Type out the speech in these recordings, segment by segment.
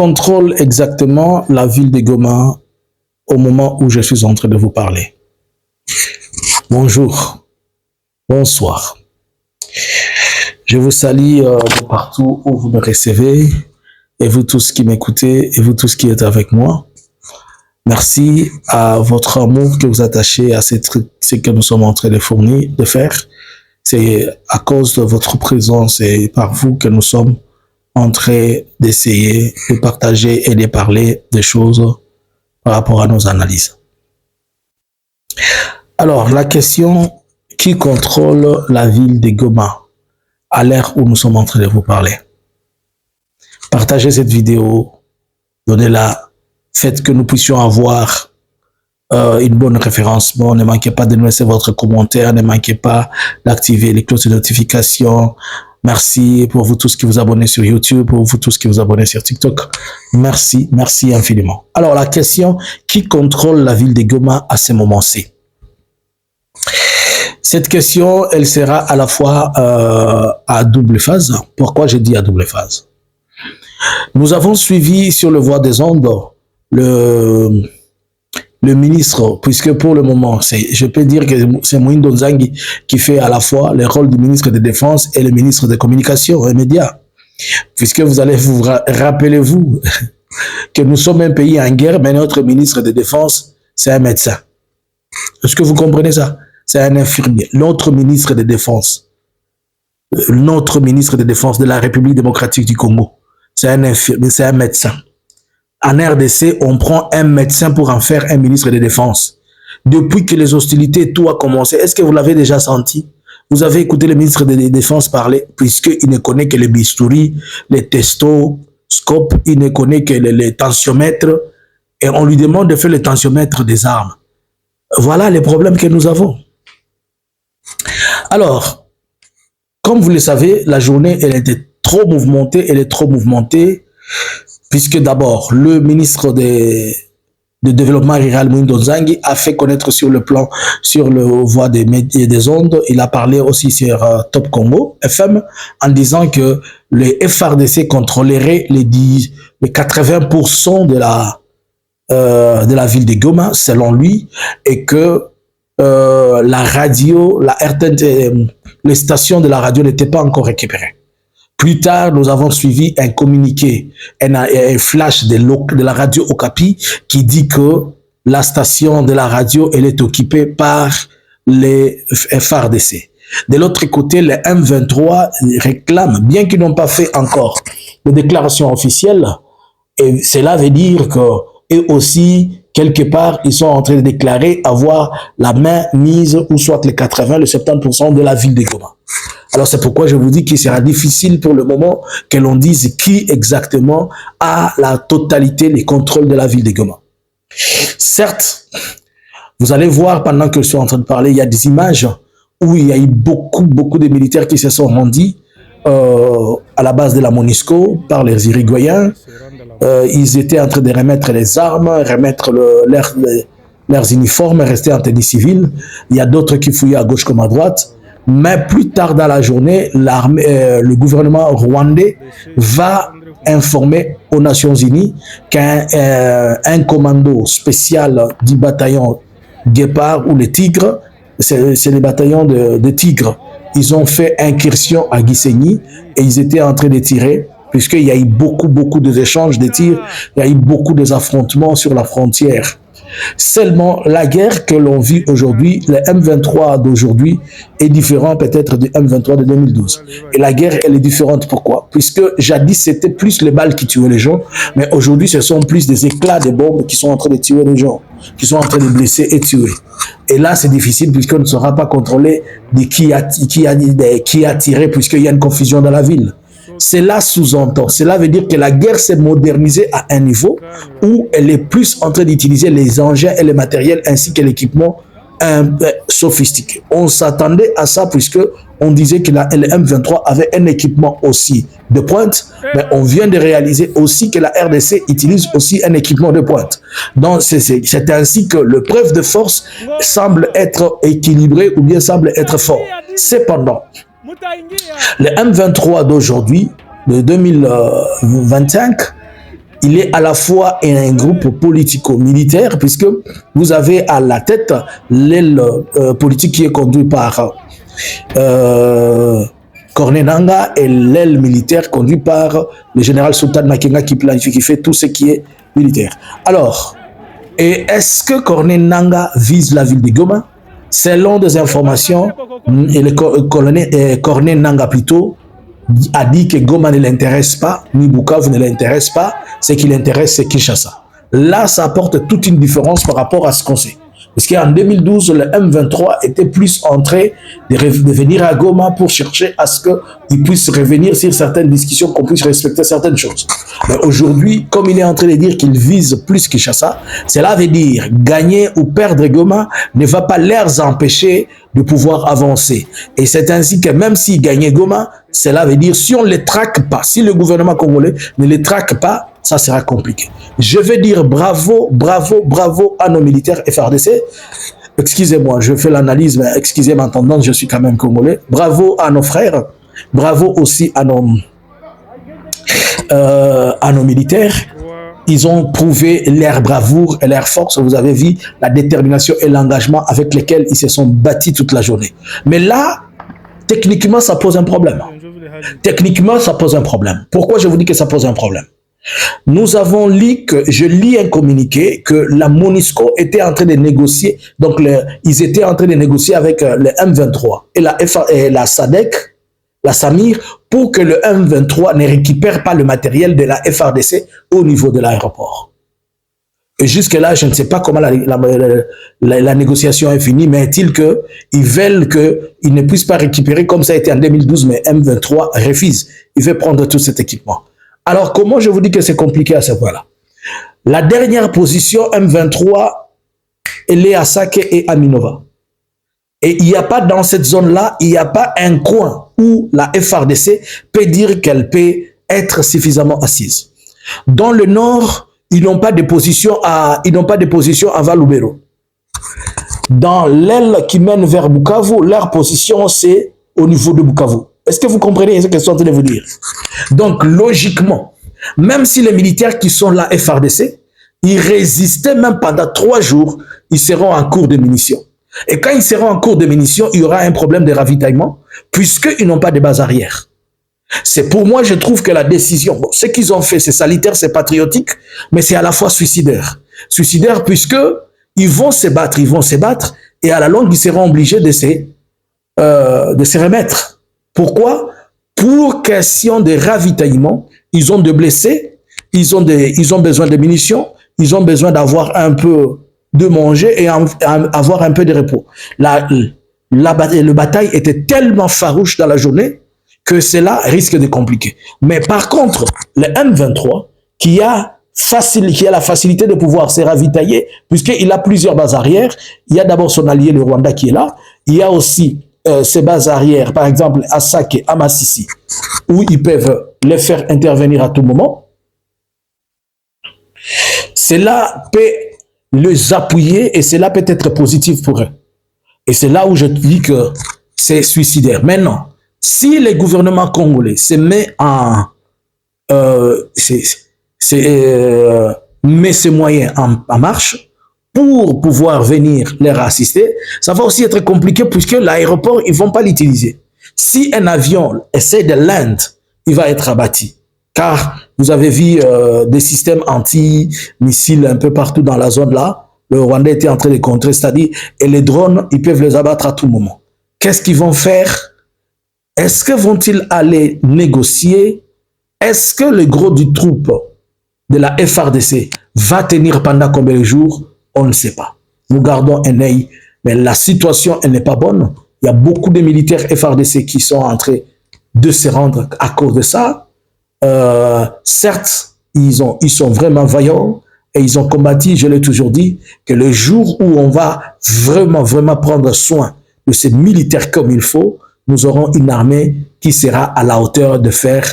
contrôle exactement la ville de Goma au moment où je suis en train de vous parler? Bonjour, bonsoir. Je vous salue de partout où vous me recevez, et vous tous qui m'écoutez, et vous tous qui êtes avec moi. Merci à votre amour que vous attachez à ce que nous sommes en train de fournir, de faire. C'est à cause de votre présence et par vous que nous sommes en train d'essayer de partager et de parler des choses par rapport à nos analyses. Alors, la question: qui contrôle la ville de Goma à l'heure où nous sommes en train de vous parler? Partagez cette vidéo, donnez-la, faites que nous puissions avoir une bonne référencement. Ne manquez pas de nous laisser votre commentaire, ne manquez pas d'activer les cloches de notification. Merci pour vous tous qui vous abonnez sur YouTube, pour vous tous qui vous abonnez sur TikTok. Merci, merci infiniment. Alors la question: qui contrôle la ville de Goma à ce moment-ci? Cette question, elle sera à la fois à double phase. Pourquoi je dis à double phase? Nous avons suivi sur le Voix des Ondes le ministre, puisque pour le moment, je peux dire que c'est Moïndo Nzangi qui fait à la fois le rôle du ministre de Défense et le ministre des Communications et Médias. Puisque vous allez vous rappelez-vous que nous sommes un pays en guerre, mais notre ministre de Défense, c'est un médecin. Est-ce que vous comprenez ça? C'est un infirmier. Notre ministre de Défense de la République démocratique du Congo, c'est un infirmier, c'est un médecin. En RDC, on prend un médecin pour en faire un ministre de Défense. Depuis que les hostilités, tout a commencé, est-ce que vous l'avez déjà senti? Vous avez écouté le ministre de Défense parler, puisqu'il ne connaît que les bistouris, les testoscopes, il ne connaît que les tensiomètres, et on lui demande de faire le tensiomètre des armes. Voilà les problèmes que nous avons. Alors, comme vous le savez, la journée, elle était trop mouvementée, puisque d'abord, le ministre de Développement Rural, Moïndo Nzangi, a fait connaître sur le Voix des médias et des ondes, il a parlé aussi sur Top Congo FM, en disant que le FRDC contrôlerait les 80% de la ville de Goma, selon lui, et que la radio, les stations de la radio n'étaient pas encore récupérées. Plus tard, nous avons suivi un communiqué, un flash de la radio Okapi qui dit que la station de la radio, elle est occupée par les FARDC. De l'autre côté, les M23 réclament, bien qu'ils n'ont pas fait encore de déclaration officielle, et cela veut dire que eux aussi, quelque part, ils sont en train de déclarer avoir la main mise, ou soit les 80, le 70% de la ville de Goma. Alors c'est pourquoi je vous dis qu'il sera difficile pour le moment que l'on dise qui exactement a la totalité, les contrôles de la ville de Goma. Certes, vous allez voir pendant que je suis en train de parler, il y a des images où il y a eu beaucoup de militaires qui se sont rendus à la base de la MONUSCO par les Uruguayens. Ils étaient en train de remettre les armes, remettre leurs uniformes, rester en tenue civile. Il y a d'autres qui fouillaient à gauche comme à droite. Mais plus tard dans la journée, le gouvernement rwandais va informer aux Nations Unies qu'un commando spécial du bataillon Guépard ou les Tigres, c'est les bataillons de Tigres, ils ont fait incursion à Gisenyi et ils étaient en train de tirer, puisqu'il y a eu beaucoup d'échanges de tirs, il y a eu beaucoup d'affrontements sur la frontière. Seulement, la guerre que l'on vit aujourd'hui, le M23 d'aujourd'hui, est différent peut-être du M23 de 2012. Et la guerre, elle est différente. Pourquoi? Puisque jadis, c'était plus les balles qui tuaient les gens, mais aujourd'hui, ce sont plus des éclats de bombes qui sont en train de tuer les gens, qui sont en train de blesser et tuer. Et là, c'est difficile puisqu'on ne saura pas contrôler de qui a tiré, puisqu'il y a une confusion dans la ville. Cela sous-entend, cela veut dire que la guerre s'est modernisée à un niveau où elle est plus en train d'utiliser les engins et les matériels ainsi que l'équipement sophistiqué. On s'attendait à ça puisque on disait que la M23 avait un équipement aussi de pointe, mais on vient de réaliser aussi que la RDC utilise aussi un équipement de pointe. Donc c'est ainsi que le preuve de force semble être équilibré ou bien semble être fort. Cependant, le M23 d'aujourd'hui, de 2025, il est à la fois un groupe politico-militaire, puisque vous avez à la tête l'aile politique qui est conduite par Corneille Nangaa et l'aile militaire conduite par le général Sultan Makenga qui planifie, qui fait tout ce qui est militaire. Alors, et est-ce que Corneille Nangaa vise la ville de Goma? Selon des informations, et le colonel Corneille Nangaa plutôt a dit que Goma ne l'intéresse pas, ni Bukavu ne l'intéresse pas, ce qui l'intéresse c'est Kinshasa. Là, ça apporte toute une différence par rapport à ce qu'on sait. Parce qu'en 2012, le M23 était plus en train de venir à Goma pour chercher à ce qu'il puisse revenir sur certaines discussions, qu'on puisse respecter certaines choses. Mais aujourd'hui, comme il est en train de dire qu'il vise plus Kinshasa, cela veut dire gagner ou perdre Goma ne va pas leur empêcher de pouvoir avancer. Et c'est ainsi que même s'ils gagnaient Goma, cela veut dire si on ne les traque pas, si le gouvernement congolais ne les traque pas, ça sera compliqué. Je veux dire bravo, bravo, bravo à nos militaires FARDC. Excusez-moi, je fais l'analyse, mais excusez ma tendance, je suis quand même congolais. Bravo à nos frères, bravo aussi à nos militaires. Ils ont prouvé leur bravoure et leur force. Vous avez vu la détermination et l'engagement avec lesquels ils se sont battus toute la journée. Mais là, techniquement, ça pose un problème. Techniquement, ça pose un problème. Pourquoi je vous dis que ça pose un problème? Nous avons lu que, je lis un communiqué, que la MONUSCO était en train de négocier, donc ils étaient en train de négocier avec le M23 et la SADC, la SAMIR, pour que le M23 ne récupère pas le matériel de la FARDC au niveau de l'aéroport. Et jusque-là, je ne sais pas comment la négociation est finie, mais est-il qu'ils veulent qu'ils ne puissent pas récupérer comme ça a été en 2012, mais M23 refuse. Il veut prendre tout cet équipement. Alors, comment je vous dis que c'est compliqué à ce point-là? La dernière position, M23, elle est à Sake et à Minova. Et il n'y a pas dans cette zone-là, il n'y a pas un coin où la FARDC peut dire qu'elle peut être suffisamment assise. Dans le nord, ils n'ont pas de position à Valubero. Dans l'aile qui mène vers Bukavu, leur position, c'est au niveau de Bukavu. Est-ce que vous comprenez ce que je suis en train de vous dire? Donc, logiquement, même si les militaires qui sont là, FARDC, ils résistaient même pendant 3 jours, ils seront en cours de munitions. Et quand ils seront en cours de munitions, il y aura un problème de ravitaillement, puisqu'ils n'ont pas de base arrière. C'est pour moi, je trouve que la décision, bon, ce qu'ils ont fait, c'est salutaire, c'est patriotique, mais c'est à la fois suicidaire. Suicidaire puisque ils vont se battre, et à la longue, ils seront obligés de se remettre. Pourquoi? Pour question de ravitaillement, ils ont des blessés, ils ont besoin de munitions, ils ont besoin d'avoir un peu de manger et avoir un peu de repos. Le bataille était tellement farouche dans la journée que cela risque de compliquer. Mais par contre, le M23, qui a la facilité de pouvoir se ravitailler, puisqu'il a plusieurs bases arrières, il y a d'abord son allié, le Rwanda, qui est là, il y a aussi ces bases arrières, par exemple à Sake, à Massissi, où ils peuvent les faire intervenir à tout moment. Cela peut les appuyer et cela peut être positif pour eux. Et c'est là où je dis que c'est suicidaire. Maintenant, si le gouvernement congolais se met met ses moyens en marche, pour pouvoir venir les assister, ça va aussi être compliqué puisque l'aéroport, ils ne vont pas l'utiliser. Si un avion essaie de l'Inde, il va être abattu. Car vous avez vu des systèmes anti-missiles un peu partout dans la zone là. Le Rwanda était en train de contrer, c'est-à-dire, et les drones, ils peuvent les abattre à tout moment. Qu'est-ce qu'ils vont faire? Est-ce que vont-ils aller négocier? Est-ce que le gros du troupe de la FARDC va tenir pendant combien de jours? On ne sait pas. Nous gardons un œil, mais la situation, elle n'est pas bonne. Il y a beaucoup de militaires FARDC qui sont en train de se rendre à cause de ça. Certes, ils sont vraiment vaillants et ils ont combattu, je l'ai toujours dit, que le jour où on va vraiment, vraiment prendre soin de ces militaires comme il faut, nous aurons une armée qui sera à la hauteur de faire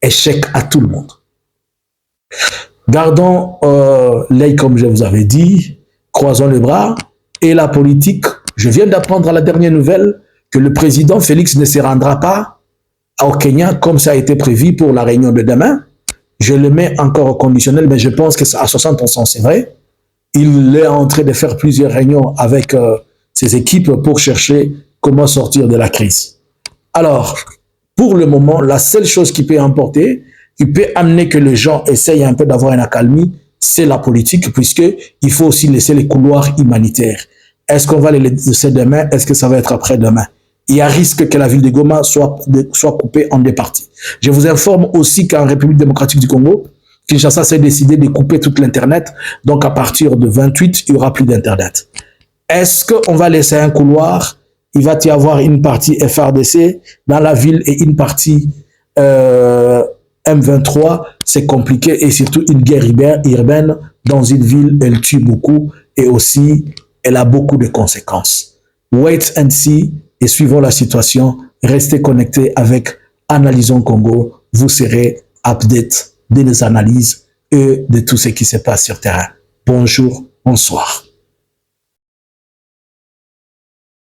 échec à tout le monde. Gardons l'œil comme je vous avais dit, croisons les bras, et la politique, je viens d'apprendre à la dernière nouvelle que le président Félix ne se rendra pas au Kenya comme ça a été prévu pour la réunion de demain, Je le mets encore au conditionnel, mais je pense que à 60%, c'est vrai. Il est en train de faire plusieurs réunions avec ses équipes pour chercher comment sortir de la crise. Alors, pour le moment, la seule chose qui peut importer, qui peut amener que les gens essayent un peu d'avoir une accalmie, c'est la politique, puisqu'il faut aussi laisser les couloirs humanitaires. Est-ce qu'on va les laisser demain? Est-ce que ça va être après-demain? Il y a risque que la ville de Goma soit coupée en deux parties. Je vous informe aussi qu'en République démocratique du Congo, Kinshasa s'est décidé de couper toute l'Internet. Donc, à partir de 28, il n'y aura plus d'Internet. Est-ce qu'on va laisser un couloir? Il va y avoir une partie FRDC dans la ville et une partie M23. C'est compliqué et surtout une guerre urbaine dans une ville, elle tue beaucoup et aussi, elle a beaucoup de conséquences. Wait and see et suivons la situation. Restez connectés avec Analysons Congo. Vous serez update des analyses et de tout ce qui se passe sur terrain. Bonjour, bonsoir.